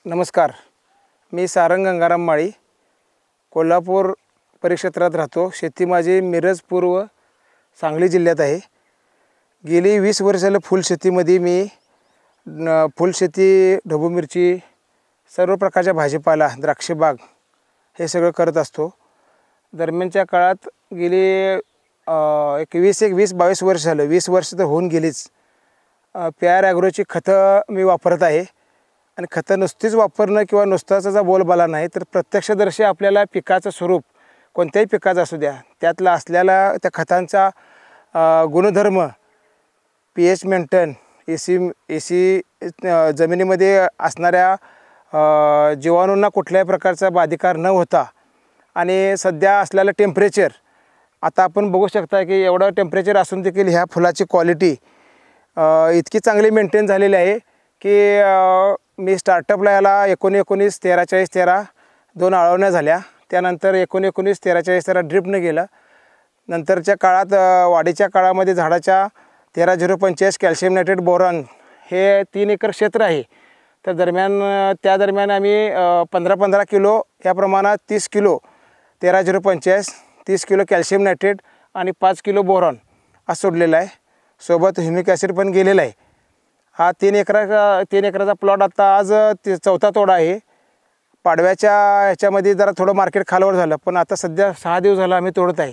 नमस्कार. मी सारंग गंगाराम माळी, कोल्हापूर परिक्षेत्रात राहतो. शेती माझी मिरज पूर्व सांगली जिल्ह्यात आहे. गेली 20 वर्ष झालं फुलशेतीमध्ये मी फुलशेती, ढबू मिरची, सर्व प्रकारच्या भाजीपाला, द्राक्षबाग हे सगळं करत असतो. दरम्यानच्या काळात गेली 20-22 वर्ष झालं, 20 वर्ष तर होऊन गेलीच. PR ॲग्रोची खतं मी वापरत आहे. आणि खतं नुसतीच वापरणं किंवा नुसताचा बोलबाला नाही, तर प्रत्यक्षदर्शी आपल्याला पिकाचं स्वरूप कोणत्याही पिकाचं असू द्या, त्यातला असलेला त्या खतांचा गुणधर्म, pH मेंटेन, AC जमिनीमध्ये असणाऱ्या जीवाणूंना कुठल्याही प्रकारचा बाधिकार न होता, आणि सध्या असलेलं टेम्परेचर, आता आपण बघू शकता की एवढं टेम्परेचर असून देखील ह्या फुलाची क्वालिटी इतकी चांगली मेंटेन झालेली आहे की मी स्टार्टअपला याला 19-13 2 आळवण्या झाल्या. त्यानंतर 19-13 ड्रिपनं गेलं. नंतरच्या काळात वाढीच्या काळामध्ये झाडाच्या 13-0-45 कॅल्शियम नायट्रेट बोरॉन हे 3 एकर क्षेत्र आहे. तर त्या दरम्यान आम्ही 15-15 किलो या प्रमाणात 30 किलो 13-0-45, 30 किलो कॅल्शियम नायट्रेट आणि 5 किलो बोरॉन असं सोडलेलं आहे. सोबत ह्युमिक ॲसिड पण गेलेलं आहे. हा 3 एकराचा प्लॉट आता आज 4था तोडा आहे. पाडव्याच्या ह्याच्यामध्ये जरा थोडं मार्केट खालवर झालं, पण आता सध्या 6 दिवस झाला आम्ही तोडत आहे.